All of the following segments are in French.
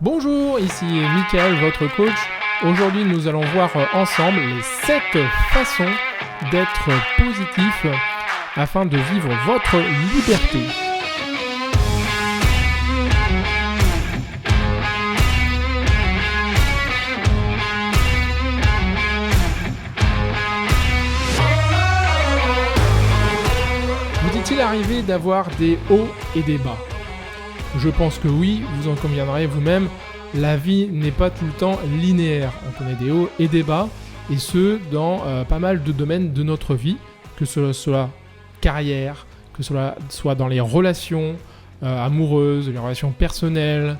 Bonjour, ici Mickaël, votre coach. Aujourd'hui, nous allons voir ensemble les 7 façons d'être positif afin de vivre votre liberté. Vous est-il arrivé d'avoir des hauts et des bas ? Je pense que oui, vous en conviendrez vous-même, la vie n'est pas tout le temps linéaire. On connaît des hauts et des bas, et ce, dans pas mal de domaines de notre vie, que ce soit carrière, que ce soit dans les relations amoureuses, les relations personnelles,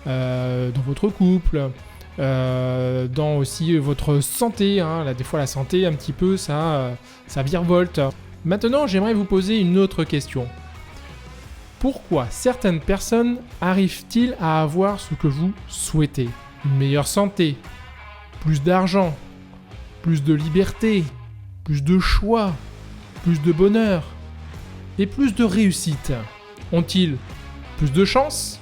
dans votre couple, dans aussi votre santé. Là, des fois, la santé, un petit peu, ça virevolte. Maintenant, j'aimerais vous poser une autre question. Pourquoi certaines personnes arrivent-ils à avoir ce que vous souhaitez ? Une meilleure santé, plus d'argent, plus de liberté, plus de choix, plus de bonheur et plus de réussite. Ont-ils plus de chance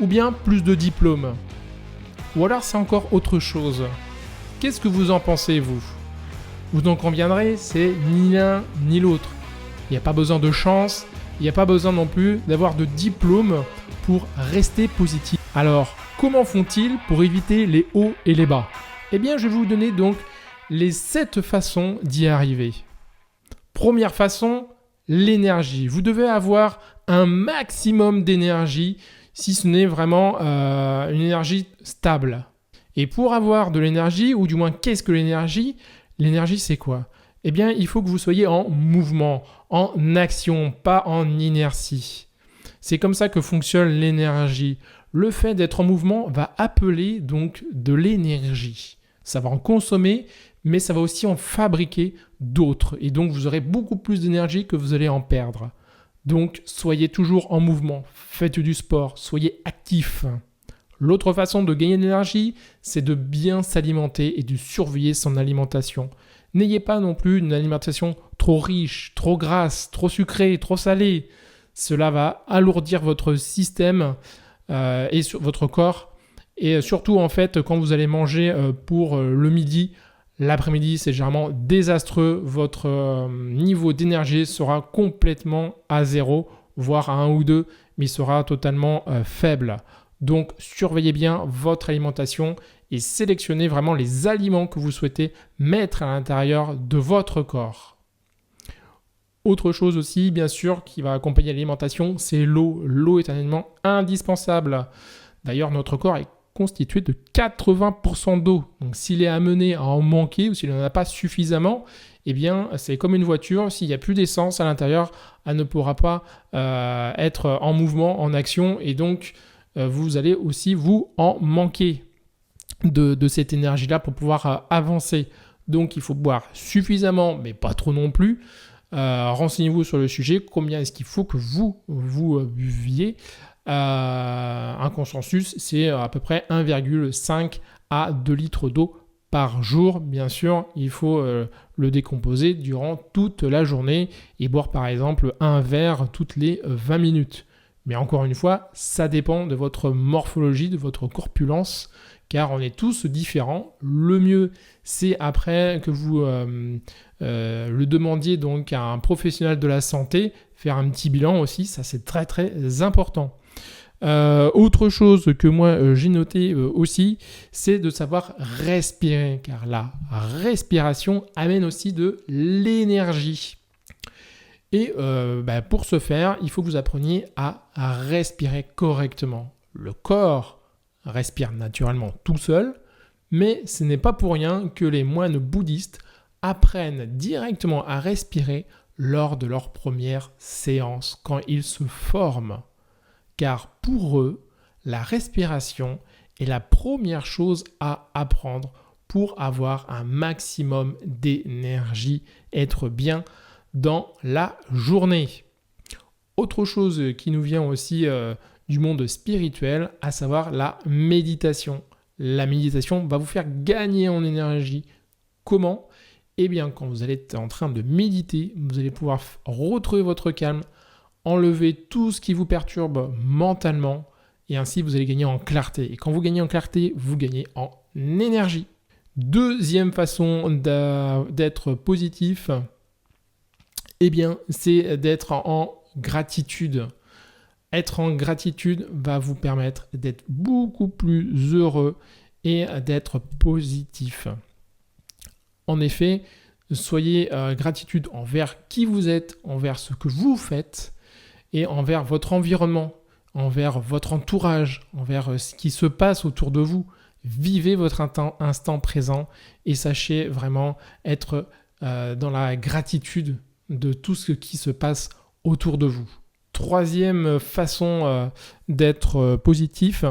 ou bien plus de diplômes ? Ou alors c'est encore autre chose ? Qu'est-ce que vous en pensez, vous ? Vous en conviendrez, c'est ni l'un ni l'autre. Il n'y a pas besoin de chance. Il n'y a pas besoin non plus d'avoir de diplôme pour rester positif. Alors, comment font-ils pour éviter les hauts et les bas ? Eh bien, je vais vous donner donc les 7 façons d'y arriver. Première façon, l'énergie. Vous devez avoir un maximum d'énergie, si ce n'est vraiment une énergie stable. Et pour avoir de l'énergie, ou du moins qu'est-ce que l'énergie ? L'énergie, c'est quoi ? Eh bien, il faut que vous soyez en mouvement, en action, pas en inertie. C'est comme ça que fonctionne l'énergie. Le fait d'être en mouvement va appeler donc de l'énergie. Ça va en consommer, mais ça va aussi en fabriquer d'autres. Et donc, vous aurez beaucoup plus d'énergie que vous allez en perdre. Donc, soyez toujours en mouvement, faites du sport, soyez actifs. L'autre façon de gagner de l'énergie, c'est de bien s'alimenter et de surveiller son alimentation. N'ayez pas non plus une alimentation trop riche, trop grasse, trop sucrée, trop salée. Cela va alourdir votre système et votre corps. Et surtout, en fait, quand vous allez manger pour le midi, l'après-midi, c'est généralement désastreux. Votre niveau d'énergie sera complètement à 0, voire à 1 ou 2, mais il sera totalement faible. Donc, surveillez bien votre alimentation et sélectionnez vraiment les aliments que vous souhaitez mettre à l'intérieur de votre corps. Autre chose aussi, bien sûr, qui va accompagner l'alimentation, c'est l'eau. L'eau est un élément indispensable. D'ailleurs, notre corps est constitué de 80% d'eau. Donc, s'il est amené à en manquer ou s'il n'en a pas suffisamment, eh bien, c'est comme une voiture. S'il n'y a plus d'essence à l'intérieur, elle ne pourra pas être en mouvement, en action, et donc vous allez aussi vous en manquer de cette énergie-là pour pouvoir avancer. Donc, il faut boire suffisamment, mais pas trop non plus. Renseignez-vous sur le sujet. Combien est-ce qu'il faut que vous buviez ? Un consensus, c'est à peu près 1,5 à 2 litres d'eau par jour. Bien sûr, il faut le décomposer durant toute la journée et boire par exemple un verre toutes les 20 minutes. Mais encore une fois, ça dépend de votre morphologie, de votre corpulence, car on est tous différents. Le mieux, c'est après que vous le demandiez donc à un professionnel de la santé, faire un petit bilan aussi, ça c'est très très important. Autre chose que moi j'ai noté aussi, c'est de savoir respirer, car la respiration amène aussi de l'énergie. Et pour ce faire, il faut que vous appreniez à respirer correctement. Le corps respire naturellement tout seul, mais ce n'est pas pour rien que les moines bouddhistes apprennent directement à respirer lors de leur première séance, quand ils se forment. Car pour eux, la respiration est la première chose à apprendre pour avoir un maximum d'énergie, être bien dans la journée. Autre chose qui nous vient aussi du monde spirituel, à savoir la méditation. La méditation va vous faire gagner en énergie. Comment ? Eh bien, quand vous allez être en train de méditer, vous allez pouvoir retrouver votre calme, enlever tout ce qui vous perturbe mentalement et ainsi vous allez gagner en clarté. Et quand vous gagnez en clarté, vous gagnez en énergie. Deuxième façon d'être positif, eh bien, c'est d'être en gratitude. Être en gratitude va vous permettre d'être beaucoup plus heureux et d'être positif. En effet, soyez gratitude envers qui vous êtes, envers ce que vous faites et envers votre environnement, envers votre entourage, envers ce qui se passe autour de vous. Vivez votre instant présent et sachez vraiment être dans la gratitude de tout ce qui se passe autour de vous. Troisième façon d'être positif,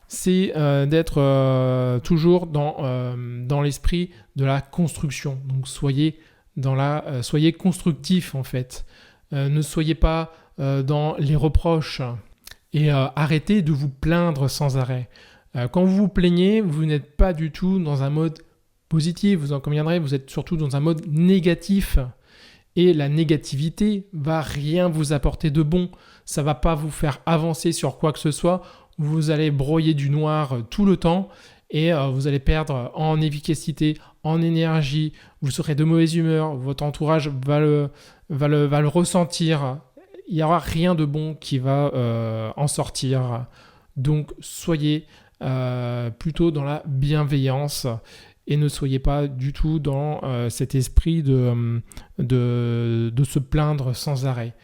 c'est d'être toujours dans l'esprit de la construction. Donc soyez constructif en fait. Ne soyez pas dans les reproches et arrêtez de vous plaindre sans arrêt. Quand vous vous plaignez, vous n'êtes pas du tout dans un mode positif, vous en conviendrez, vous êtes surtout dans un mode négatif. Et la négativité va rien vous apporter de bon. Ça va pas vous faire avancer sur quoi que ce soit. Vous allez broyer du noir tout le temps et vous allez perdre en efficacité, en énergie. Vous serez de mauvaise humeur. Votre entourage va le ressentir. Il n'y aura rien de bon qui va en sortir. Donc soyez plutôt dans la bienveillance. Et ne soyez pas du tout dans cet esprit de se plaindre sans arrêt.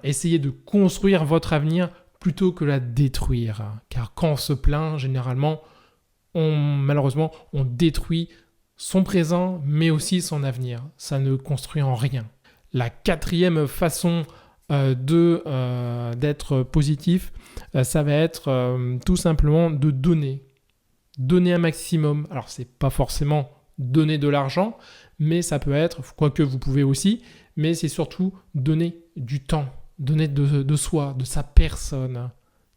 Essayez de construire votre avenir plutôt que la détruire. Car quand on se plaint, généralement, malheureusement, on détruit son présent, mais aussi son avenir. Ça ne construit en rien. La quatrième façon d'être positif, ça va être tout simplement de donner. Donner un maximum. Alors, c'est pas forcément donner de l'argent, mais ça peut être, quoique vous pouvez aussi, mais c'est surtout donner du temps, donner de soi, de sa personne,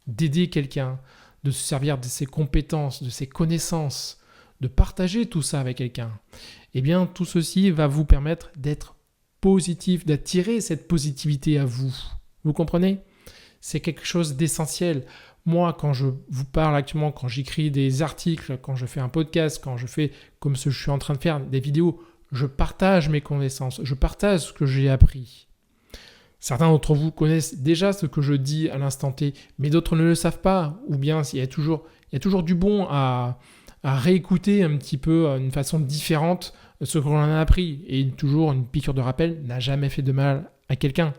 d'aider quelqu'un, de se servir de ses compétences, de ses connaissances, de partager tout ça avec quelqu'un. Eh bien, tout ceci va vous permettre d'être positif, d'attirer cette positivité à vous. Vous comprenez ? C'est quelque chose d'essentiel. Moi, quand je vous parle actuellement, quand j'écris des articles, quand je fais un podcast, quand je fais comme ce que je suis en train de faire, des vidéos, je partage mes connaissances, je partage ce que j'ai appris. Certains d'entre vous connaissent déjà ce que je dis à l'instant T, mais d'autres ne le savent pas. Ou bien il y a toujours du bon à réécouter un petit peu d'une façon différente ce que l'on a appris. Et toujours une piqûre de rappel n'a jamais fait de mal à quelqu'un.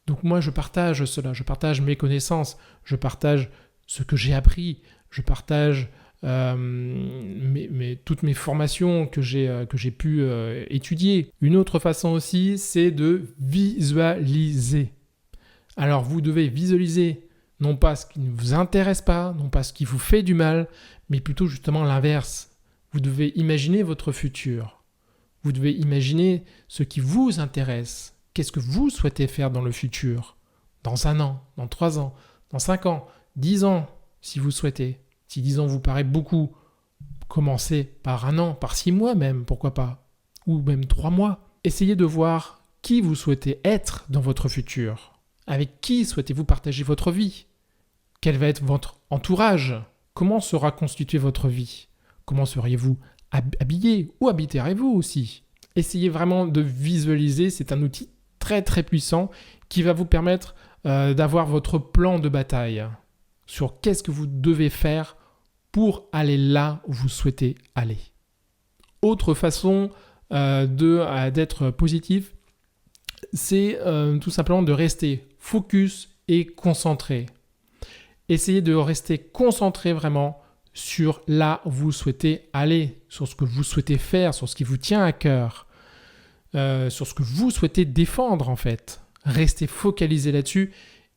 Donc moi, je partage cela, je partage mes connaissances, je partage ce que j'ai appris, je partage toutes mes formations que j'ai pu étudier. Une autre façon aussi, c'est de visualiser. Alors vous devez visualiser non pas ce qui ne vous intéresse pas, non pas ce qui vous fait du mal, mais plutôt justement l'inverse. Vous devez imaginer votre futur. Vous devez imaginer ce qui vous intéresse. Qu'est-ce que vous souhaitez faire dans le futur ? Dans 1 an, dans 3 ans, dans 5 ans, 10 ans, si vous souhaitez. Si 10 ans vous paraît beaucoup, commencez par 1 an, par 6 mois même, pourquoi pas ? Ou même 3 mois. Essayez de voir qui vous souhaitez être dans votre futur. Avec qui souhaitez-vous partager votre vie ? Quel va être votre entourage ? Comment sera constituée votre vie ? Comment seriez-vous habillé ? Où habiterez-vous aussi ? Essayez vraiment de visualiser, c'est un outil très très puissant qui va vous permettre d'avoir votre plan de bataille sur qu'est-ce que vous devez faire pour aller là où vous souhaitez aller. Autre façon d'être positif, c'est tout simplement de rester focus et concentré. Essayez de rester concentré vraiment sur là où vous souhaitez aller, sur ce que vous souhaitez faire, sur ce qui vous tient à cœur. Sur ce que vous souhaitez défendre en fait. Restez focalisé là-dessus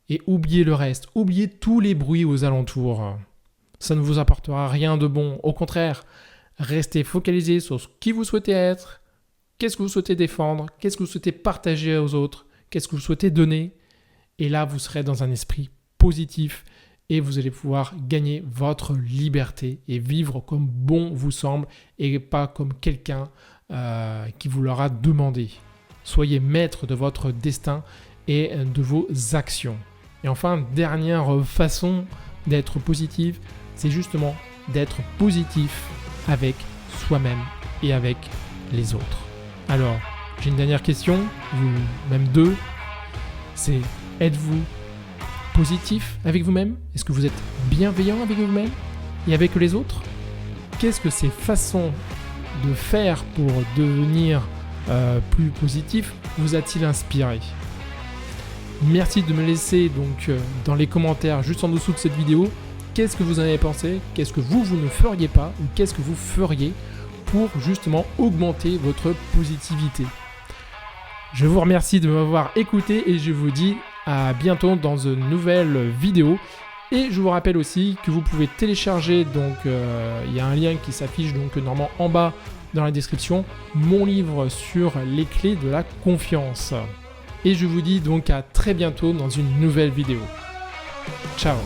et oubliez le reste. Oubliez tous les bruits aux alentours. Ça ne vous apportera rien de bon. Au contraire, restez focalisé sur ce qui vous souhaitez être, qu'est-ce que vous souhaitez défendre, qu'est-ce que vous souhaitez partager aux autres, qu'est-ce que vous souhaitez donner. Et là, vous serez dans un esprit positif et vous allez pouvoir gagner votre liberté et vivre comme bon vous semble et pas comme quelqu'un qui vous l'aura demandé. Soyez maître de votre destin et de vos actions. Et enfin, dernière façon d'être positif, c'est justement d'être positif avec soi-même et avec les autres. Alors, j'ai une dernière question, ou même deux, c'est êtes-vous positif avec vous-même? Est-ce que vous êtes bienveillant avec vous-même et avec les autres? Qu'est-ce que ces façons de faire pour devenir plus positif vous a-t-il inspiré? Merci de me laisser donc dans les commentaires juste en dessous de cette vidéo qu'est-ce que vous en avez pensé, qu'est-ce que vous ne feriez pas ou qu'est-ce que vous feriez pour justement augmenter votre positivité. Je vous remercie de m'avoir écouté et je vous dis à bientôt dans une nouvelle vidéo. Et je vous rappelle aussi que vous pouvez télécharger, donc il y a un lien qui s'affiche donc normalement en bas dans la description, mon livre sur les clés de la confiance. Et je vous dis donc à très bientôt dans une nouvelle vidéo. Ciao!